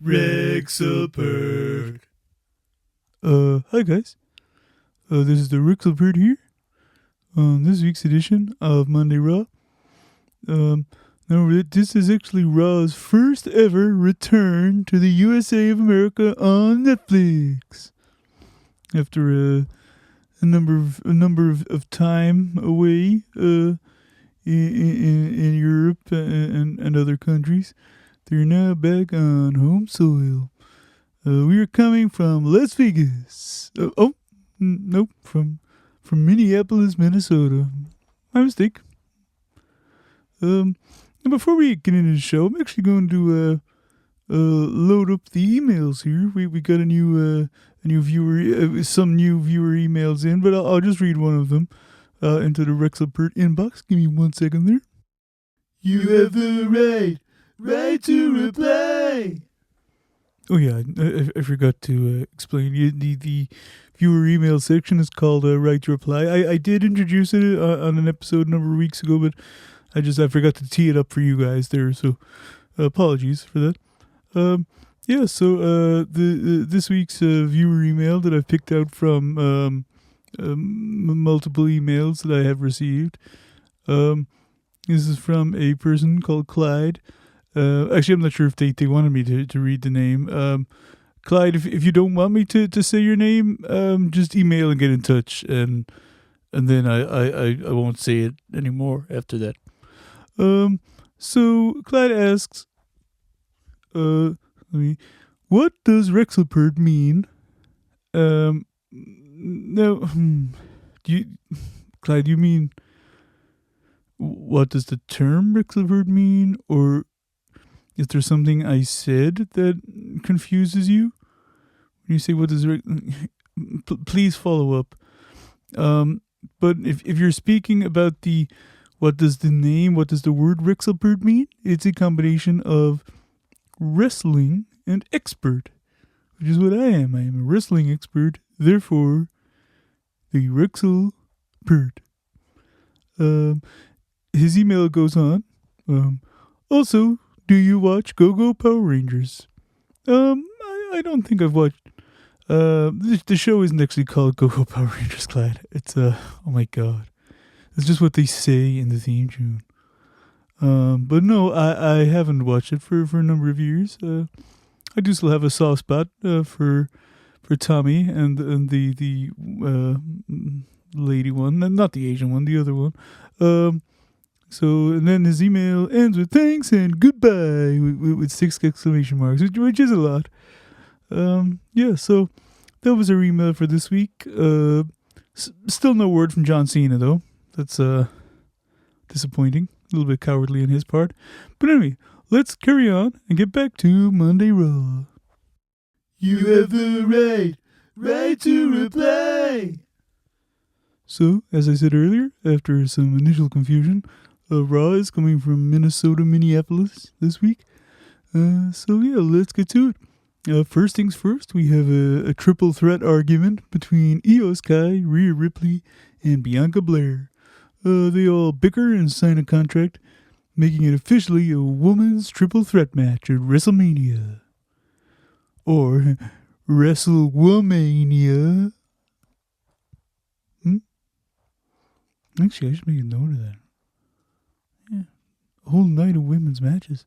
Wrexlepert. Hi guys. This is the Wrexlepert here on this week's edition of Monday Raw. Now this is actually Raw's first ever return to the USA of America on Netflix. After a number of time away in Europe and other countries, they're now back on home soil. We are coming from Las Vegas. Nope, from Minneapolis, Minnesota. My mistake. Now before we get into the show, I'm actually going to load up the emails here. We got a new viewer, some new viewer emails in, but I'll just read one of them into the Wrexlepert inbox. Give me 1 second there. You have the right to reply. Oh yeah, I forgot to explain. The viewer email section is called Right to Reply. I did introduce it on an episode a number of weeks ago, but I forgot to tee it up for you guys there, so apologies for that. So this week's viewer email that I've picked out from multiple emails that I have received. This is from a person called Clyde. Actually, I'm not sure if they wanted me to read the name. Clyde, if you don't want me to say your name, just email and get in touch, and then I won't say it anymore after that. So Clyde asks, what does Wrexlepert mean? Clyde, do you mean, what does the term Wrexlepert mean, or is there something I said that confuses you? When you say what does please follow up. But if you're speaking about what does the word Wrexlepert mean? It's a combination of wrestling and expert, which is what I am. I am a wrestling expert, therefore the Wrexlepert. His email goes on. Also, do you watch Go-Go Power Rangers? I don't think I've watched. The show isn't actually called Go-Go Power Rangers, Clyde. It's oh my god, it's just what they say in the theme tune. But no, I haven't watched it for a number of years. I do still have a soft spot for Tommy and the lady one, not the Asian one, the other one. So, and then his email ends with thanks and goodbye with 6 exclamation marks, which is a lot. So that was our email for this week. Still no word from John Cena, though. That's disappointing. A little bit cowardly on his part. But anyway, let's carry on and get back to Monday Raw. You have the right to reply. So, as I said earlier, after some initial confusion, Raw is coming from Minneapolis this week. Let's get to it. First things first, we have a triple threat argument between Io Sky, Rhea Ripley, and Bianca Belair. They all bicker and sign a contract, making it officially a women's triple threat match at WrestleMania. Or WrestleWomania. Actually, I should make a note of that. Yeah. A whole night of women's matches.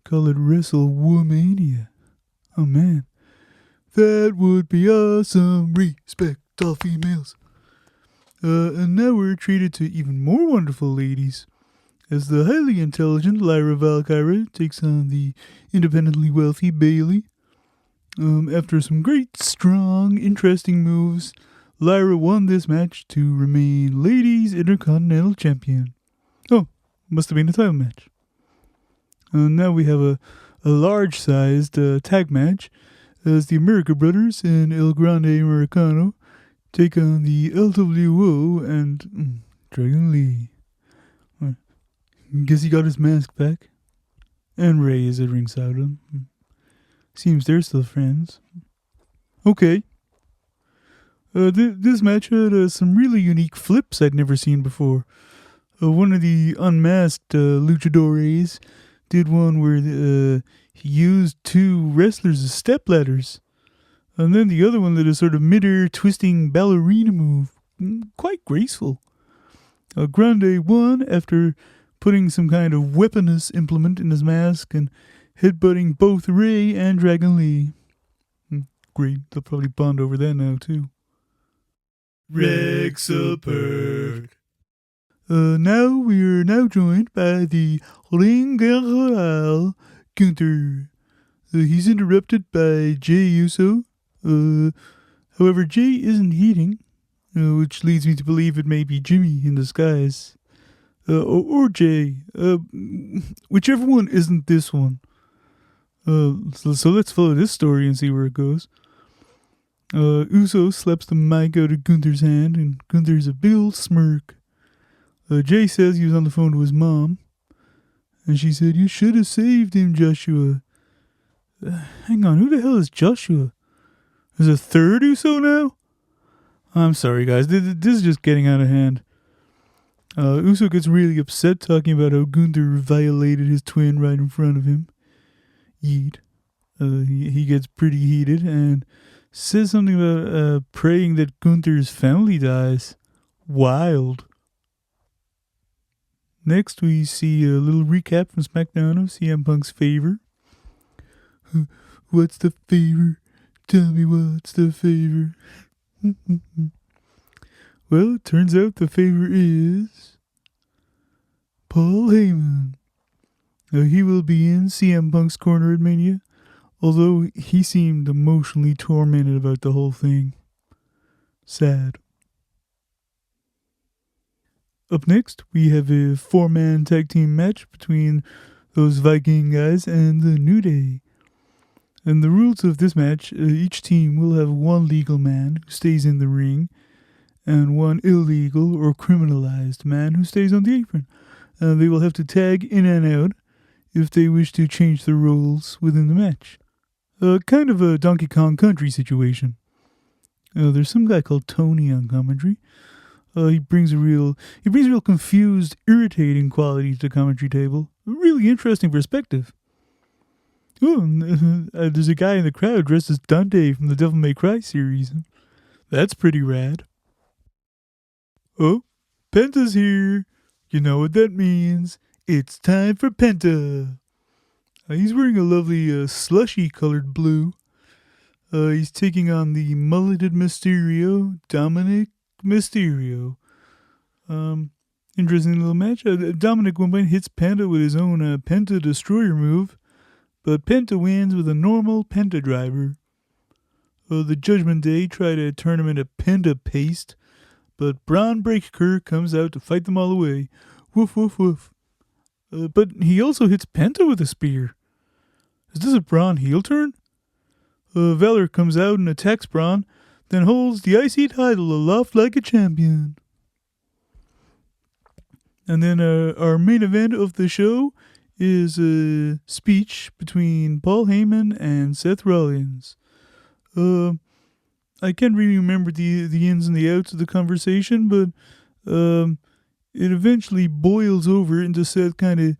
Call it WrestleWomania. Oh man. That would be awesome. Respect all females. And now we're treated to even more wonderful ladies, as the highly intelligent Lyra Valkyria takes on the independently wealthy Bayley. After some great, strong, interesting moves, Lyra won this match to remain Ladies Intercontinental Champion. Oh, must have been a title match. Now we have a large-sized tag match as the America Brothers and El Grande Americano take on the LWO and Dragon Lee. Guess he got his mask back. And Ray is at ringside with him. Seems they're still friends. Okay. This match had some really unique flips I'd never seen before. One of the unmasked luchadores did one where he used two wrestlers as stepladders. And then the other one did a sort of mid-air twisting ballerina move. Quite graceful. Grande won after putting some kind of weaponous implement in his mask and headbutting both Ray and Dragon Lee. Great, they'll probably bond over that now too. Wrexlepert. Now we are now joined by the Ring General Gunther. He's interrupted by Jey Uso. However, Jey isn't eating, which leads me to believe it may be Jimmy in disguise. Or Jey. Whichever one isn't this one. So let's follow this story and see where it goes. Uso slaps the mic out of Gunther's hand, and Gunther's a big old smirk. Jey says he was on the phone to his mom, and she said, "You should have saved him, Joshua." Hang on, who the hell is Joshua? There's a third Uso now? I'm sorry, guys. This is just getting out of hand. Uso gets really upset talking about how Gunther violated his twin right in front of him. Yeet. He gets pretty heated and says something about praying that Gunther's family dies. Wild. Next, we see a little recap from SmackDown of CM Punk's favor. What's the favor? Tell me what's the favor. Well, it turns out the favor is Paul Heyman. He will be in CM Punk's corner at Mania, although he seemed emotionally tormented about the whole thing. Sad. Up next, we have a 4-man tag team match between those Viking guys and the New Day. And the rules of this match, each team will have one legal man who stays in the ring and one illegal or criminalized man who stays on the apron. They will have to tag in and out if they wish to change the roles within the match. Kind of a Donkey Kong Country situation. There's some guy called Tony on commentary. He brings a real confused, irritating quality to the commentary table. A really interesting perspective. Oh, and, there's a guy in the crowd dressed as Dante from the Devil May Cry series. That's pretty rad. Oh, Penta's here. You know what that means. It's time for Penta. He's wearing a lovely slushy-colored blue. He's taking on the mulleted Mysterio, Dominic Mysterio. Interesting little match. Dominic one point hits Penta with his own Penta Destroyer move, but Penta wins with a normal Penta driver. The Judgment Day try to turn him into Penta paste, but Braun Breaker comes out to fight them all away. Woof, woof, woof. But he also hits Penta with a spear. Is this a Braun heel turn? Valor comes out and attacks Braun, then holds the IC title aloft like a champion. And then our main event of the show is a speech between Paul Heyman and Seth Rollins. I can't really remember the ins and the outs of the conversation, but it eventually boils over into Seth kind of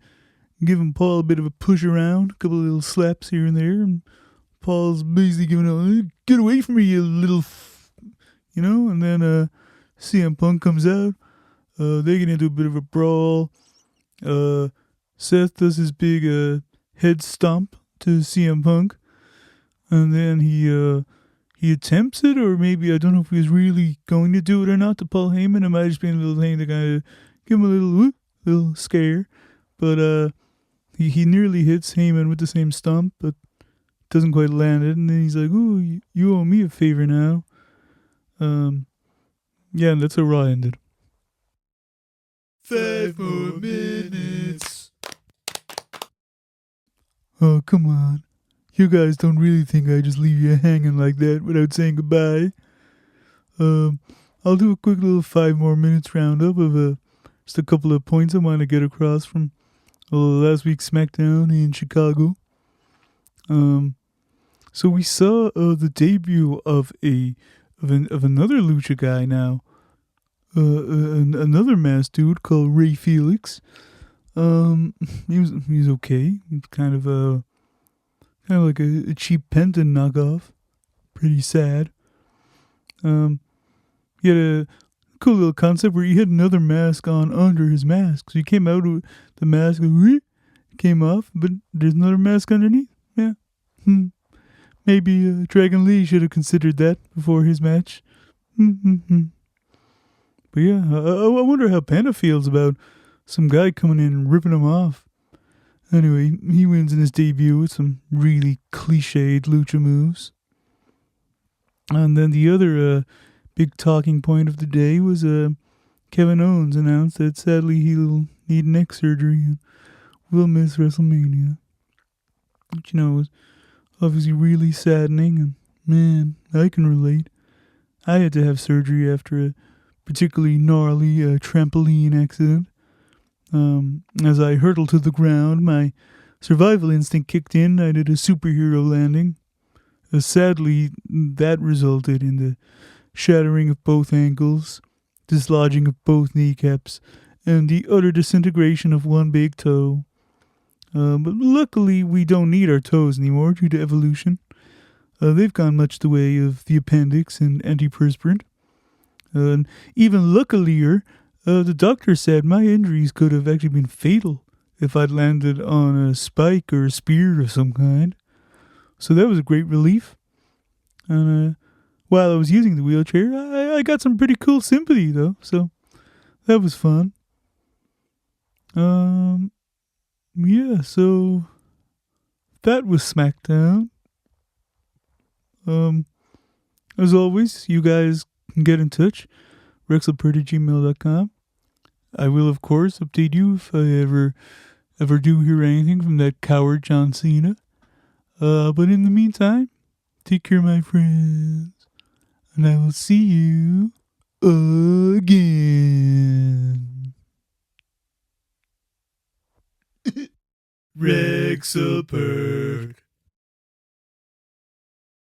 giving Paul a bit of a push around, a couple of little slaps here and there, and Paul's basically giving out, "Get away from me, you little and then CM Punk comes out. They get into a bit of a brawl. Seth does his big head stomp to CM Punk, and then he attempts it, or maybe I don't know if he was really going to do it or not to Paul Heyman. It might have just been a little thing to kind of give him a little scare, but he nearly hits Heyman with the same stomp, but doesn't quite land it, and then he's like, "Ooh, you owe me a favor now." Yeah, and that's how Raw ended. 5 more minutes. Oh, come on. You guys don't really think I just leave you hanging like that without saying goodbye. I'll do a quick little 5 more minutes roundup of just a couple of points I want to get across from last week's SmackDown in Chicago. So we saw the debut of another lucha guy now. Another masked dude called Ray Felix. He was okay. Kind of Kind of like a cheap Penton knockoff. Pretty sad. He had a cool little concept where he had another mask on under his mask. So he came out with the mask, came off, but there's another mask underneath. Yeah. Maybe Dragon Lee should have considered that before his match. But yeah, I wonder how Panda feels about some guy coming in and ripping him off. Anyway, he wins in his debut with some really cliched lucha moves. And then the other big talking point of the day was Kevin Owens announced that sadly he'll need neck surgery and will miss WrestleMania. Which, was obviously really saddening, and man, I can relate. I had to have surgery after a particularly gnarly trampoline accident. As I hurtled to the ground, my survival instinct kicked in. I did a superhero landing. Sadly, that resulted in the shattering of both ankles, dislodging of both kneecaps, and the utter disintegration of one big toe. But luckily, we don't need our toes anymore due to evolution. They've gone much the way of the appendix and antiperspirant. And even luckilier, the doctor said my injuries could have actually been fatal if I'd landed on a spike or a spear of some kind. So that was a great relief. And while I was using the wheelchair, I got some pretty cool sympathy, though. So that was fun. Yeah, so that was SmackDown. As always, you guys can get in touch. Wrexlepert@gmail.com. I will, of course, update you if I ever do hear anything from that coward John Cena. But in the meantime, take care, my friends, and I will see you again. Wrexlepert.